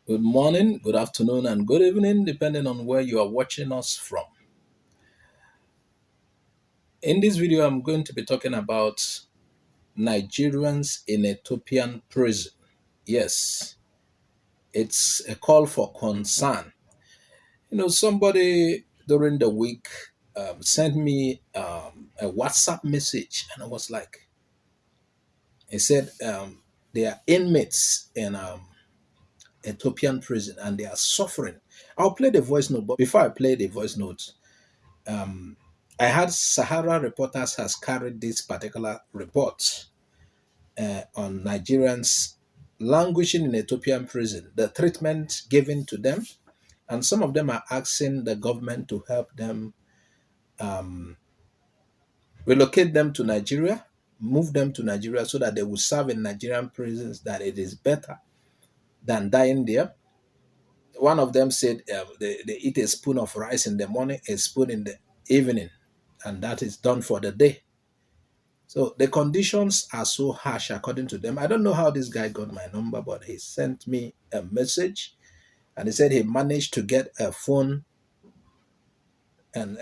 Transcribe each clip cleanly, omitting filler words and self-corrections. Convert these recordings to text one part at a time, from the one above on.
Good morning, good afternoon, and good evening, depending on where you are watching us from. In this video, I'm going to be talking about Nigerians in Ethiopian prison. Yes, it's a call for concern. Somebody during the week sent me a WhatsApp message, and I was like, he said they are inmates in Ethiopian prison and they are suffering. I'll play the voice note, but before I play the voice note, I had Sahara Reporters has carried this particular report on Nigerians languishing in Ethiopian prison, the treatment given to them, and some of them are asking the government to help them relocate them to Nigeria, move them to Nigeria so that they will serve in Nigerian prisons, that it is better than dying there. One of them said they eat a spoon of rice in the morning, a spoon in the evening, and that is done for the day. So the conditions are so harsh according to them. I don't know how this guy got my number, but he sent me a message and he said he managed to get a phone and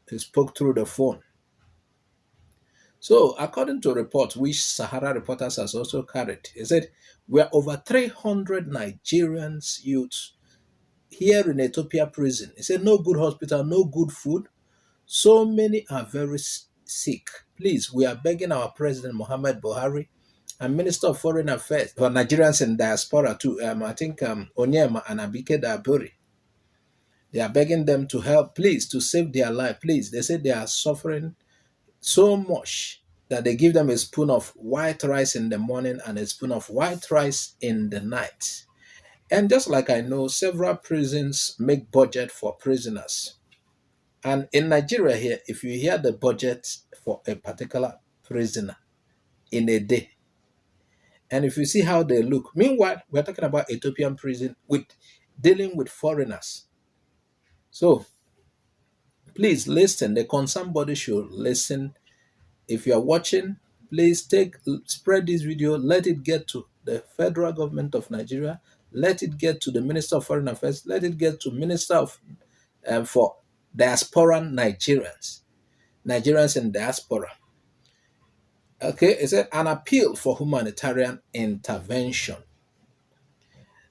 he spoke through the phone. So according to reports which Sahara Reporters has also carried, he said we are over 300 Nigerians youths here in Ethiopia prison. He said no good hospital, no good food. So many are very sick. Please, we are begging our President Muhammad Buhari and Minister of Foreign Affairs for Nigerians in diaspora too. I think Onyema and Abike Daburi. They are begging them to help, please, to save their life. Please, they say they are suffering so much that they give them a spoon of white rice in the morning and a spoon of white rice in the night. And just like I know, several prisons make budget for prisoners. And in Nigeria here, if you hear the budget for a particular prisoner in a day, and if you see how they look, meanwhile, we're talking about Ethiopian prison with dealing with foreigners. So please listen. The concerned body should listen. If you are watching, please spread this video. Let it get to the federal government of Nigeria. Let it get to the Minister of Foreign Affairs. Let it get to Minister of for diaspora Nigerians in diaspora. Okay, it said an appeal for humanitarian intervention.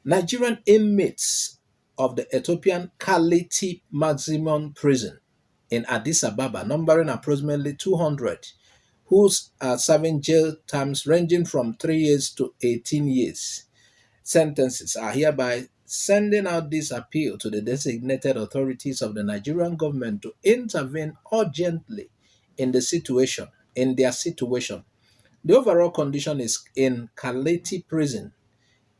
Nigerian inmates of the Ethiopian Kaliti maximum prison in Addis Ababa, numbering approximately 200, who are serving jail terms ranging from 3 years to 18 years. Sentences are hereby sending out this appeal to the designated authorities of the Nigerian government to intervene urgently in their situation. The overall condition is in Kaliti prison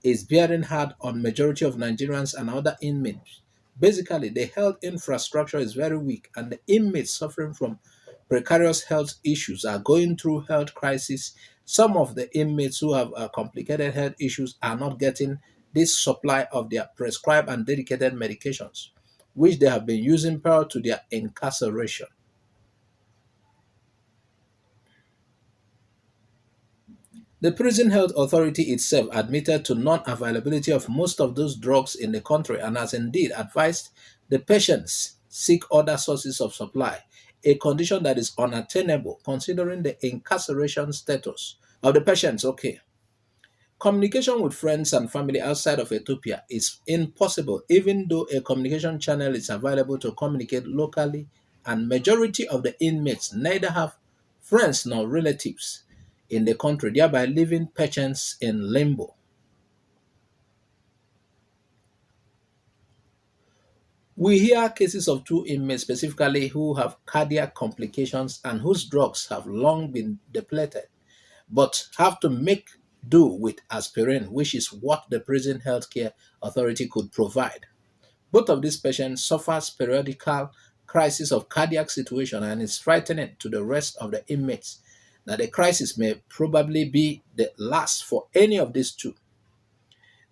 is bearing hard on majority of Nigerians and other inmates. Basically, the health infrastructure is very weak, and the inmates suffering from precarious health issues are going through health crisis. Some of the inmates who have complicated health issues are not getting this supply of their prescribed and dedicated medications, which they have been using prior to their incarceration. The Prison Health Authority itself admitted to non-availability of most of those drugs in the country and has indeed advised the patients seek other sources of supply, a condition that is unattainable considering the incarceration status of the patients. Okay. Communication with friends and family outside of Ethiopia is impossible, even though a communication channel is available to communicate locally, and majority of the inmates neither have friends nor relatives in the country, thereby leaving patients in limbo. We hear cases of two inmates specifically who have cardiac complications and whose drugs have long been depleted, but have to make do with aspirin, which is what the Prison Healthcare Authority could provide. Both of these patients suffers periodical crisis of cardiac situation, and it's frightening to the rest of the inmates that the crisis may probably be the last for any of these two.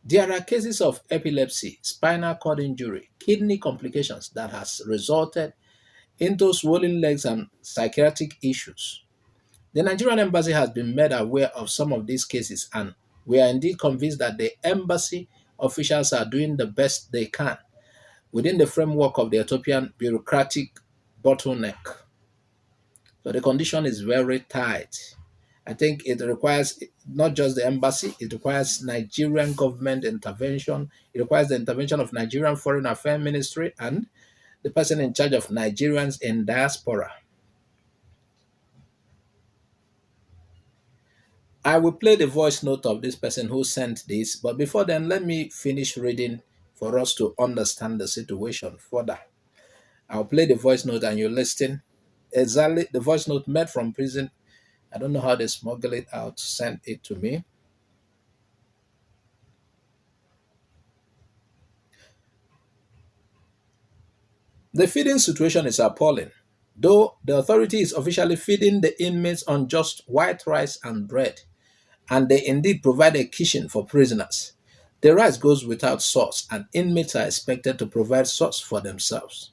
There are cases of epilepsy, spinal cord injury, kidney complications that has resulted into swollen legs and psychiatric issues. The Nigerian embassy has been made aware of some of these cases, and we are indeed convinced that the embassy officials are doing the best they can within the framework of the Ethiopian bureaucratic bottleneck. So the condition is very tight. I think it requires not just the embassy, it requires Nigerian government intervention. It requires the intervention of Nigerian Foreign Affairs Ministry and the person in charge of Nigerians in diaspora. I will play the voice note of this person who sent this, but before then, let me finish reading for us to understand the situation further. I'll play the voice note and you listen. Exactly the voice note made from prison. I don't know how they smuggle it out, send it to me. The feeding situation is appalling. Though the authority is officially feeding the inmates on just white rice and bread, and they indeed provide a kitchen for prisoners, the rice goes without sauce, and inmates are expected to provide sauce for themselves.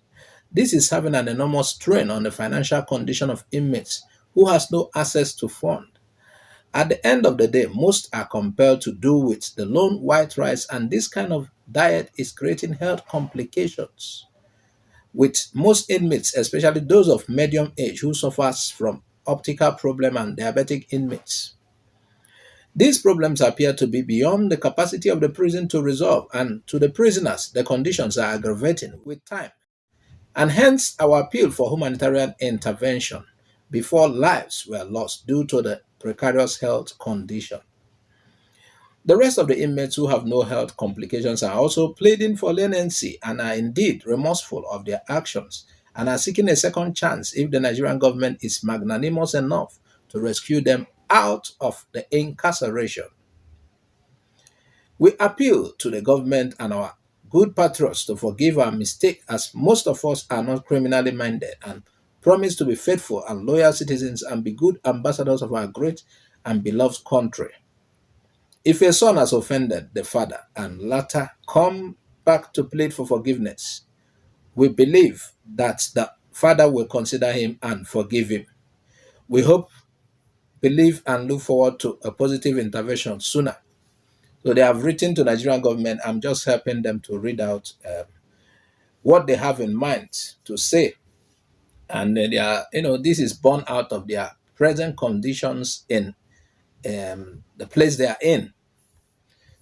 This is having an enormous strain on the financial condition of inmates who has no access to fund. At the end of the day, most are compelled to do with the lone white rice, and this kind of diet is creating health complications with most inmates, especially those of medium age who suffers from optical problem and diabetic inmates. These problems appear to be beyond the capacity of the prison to resolve, and to the prisoners, the conditions are aggravating with time. And hence our appeal for humanitarian intervention before lives were lost due to the precarious health condition. The rest of the inmates who have no health complications are also pleading for leniency and are indeed remorseful of their actions and are seeking a second chance if the Nigerian government is magnanimous enough to rescue them out of the incarceration. We appeal to the government and our good patriots to forgive our mistake, as most of us are not criminally minded, and promise to be faithful and loyal citizens and be good ambassadors of our great and beloved country. If a son has offended the father and latter come back to plead for forgiveness, we believe that the father will consider him and forgive him. We hope, believe, and look forward to a positive intervention sooner. So they have written to Nigerian government. I'm just helping them to read out what they have in mind to say, and they are, this is born out of their present conditions in the place they are in.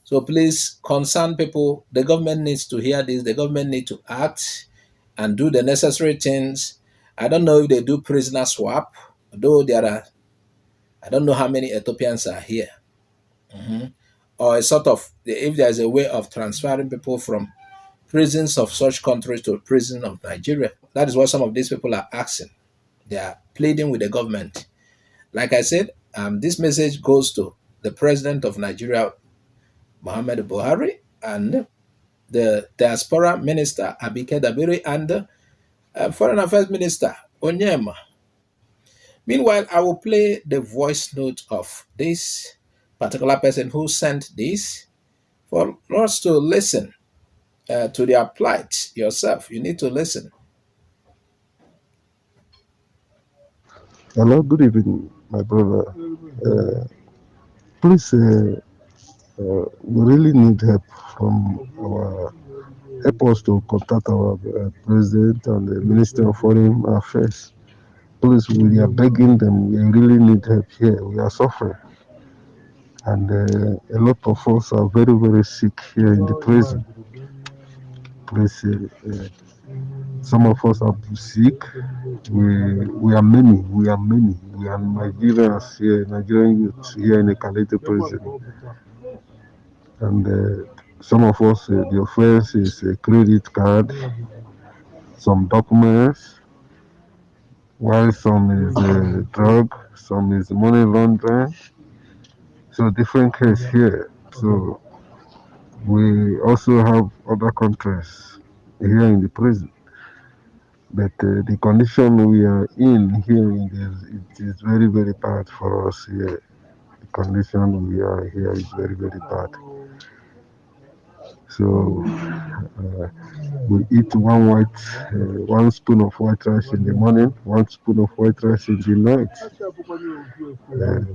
So please, concerned people, the government needs to hear this. The government need to act and do the necessary things. I don't know if they do prisoner swap, though there are, I don't know how many Ethiopians are here. Or a sort of, if there's a way of transferring people from prisons of such countries to prison of Nigeria. That is what some of these people are asking. They are pleading with the government. Like I said, this message goes to the president of Nigeria, Muhammad Buhari, and the diaspora minister, Abike Dabiri, and the foreign affairs minister, Onyema. Meanwhile, I will play the voice note of this particular person who sent this for us to listen to their plight yourself. You need to listen. Hello, good evening, my brother. Please, we really need help from our help us to contact our president and the Minister of Foreign Affairs. Please, we are begging them. We really need help here. We are suffering, and a lot of us are very, very sick here in the prison. Please, some of us are sick. We are many. We are many. We are Nigerians here, Nigerian youth here in the Kaliti prison. And some of us, the offense is a credit card, some documents, while some is drug, some is money laundering. So different case here. So we also have other countries here in the prison. But the condition we are in here, it is very, very bad for us here. The condition we are here is very, very bad. So we eat one spoon of white rice in the morning, one spoon of white rice in the night,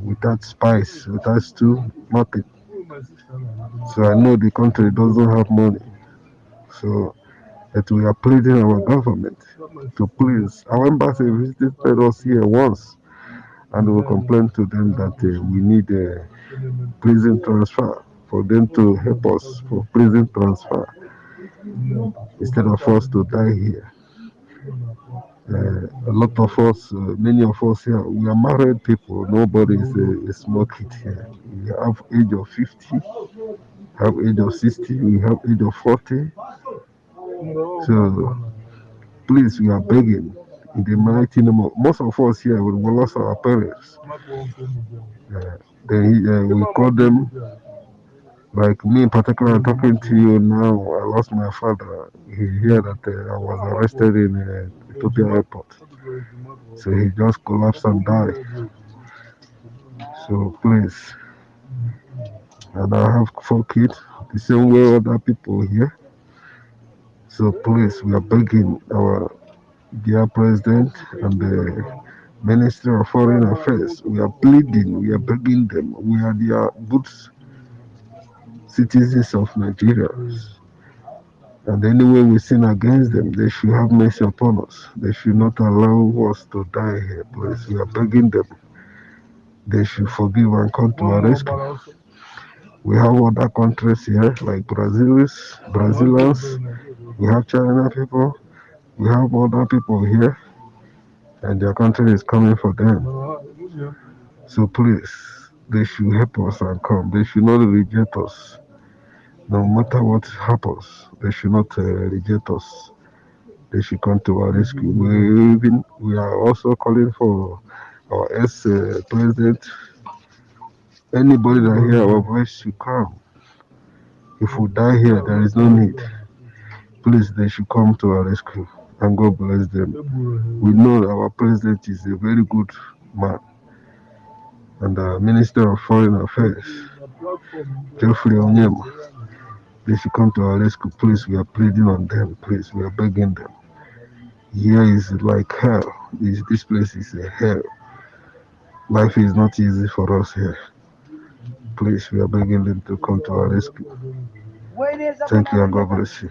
without spice, without stew, nothing. So I know the country doesn't have money. So that we are pleading our government to please. Our embassy visited us here once, and we complained to them that we need a prison transfer for them to help us for prison transfer instead of us to die here. A lot of us, many of us here, we are married people. Nobody is a small kid here. We have age of 50, have age of 60, we have age of 40. So please, we are begging in the mighty name of most of us here. We lost our parents. Then we call them like me in particular. Talking to you now, I lost my father. He heard that I was arrested in Ethiopian airport, so he just collapsed and died. So please, and I have 4 kids, the same way other people here. So please, we are begging our dear president and the Ministry of Foreign Affairs. We are pleading, we are begging them. We are their good citizens of Nigeria. And anyway we sin against them, they should have mercy upon us. They should not allow us to die here, please. We are begging them. They should forgive and come to our rescue. We have other countries here like Brazilians, we have China people, we have other people here, and their country is coming for them. So please, they should help us and come. They should not reject us. No matter what happens, they should not reject us. They should come to our rescue. We are also calling for our ex-president. Anybody that hear our voice should come. If we die here, there is no need. Please, they should come to our rescue, and God bless them. We know our president is a very good man, and the Minister of Foreign Affairs, Jeffrey Onyema, they should come to our rescue. Please, we are pleading on them. Please, we are begging them. Here is like hell. This place is a hell. Life is not easy for us here. Please, we are begging them to come to our rescue. Thank you and God bless you.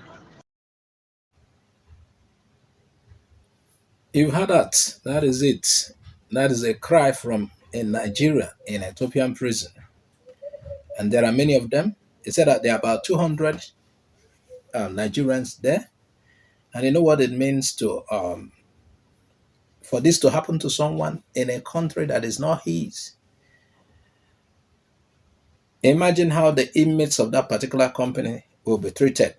You've heard that. That is it. That is a cry from in Nigeria in Ethiopian prison. And there are many of them. It said that there are about 200 Nigerians there. And you know what it means to for this to happen to someone in a country that is not his. Imagine how the inmates of that particular company will be treated.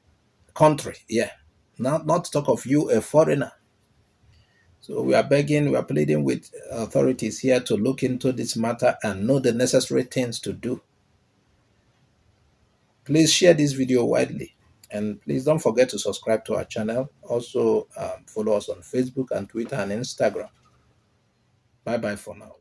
Country, yeah. Not to talk of you, a foreigner. So we are begging, we are pleading with authorities here to look into this matter and know the necessary things to do. Please share this video widely. And please don't forget to subscribe to our channel. Also follow us on Facebook and Twitter and Instagram. Bye-bye for now.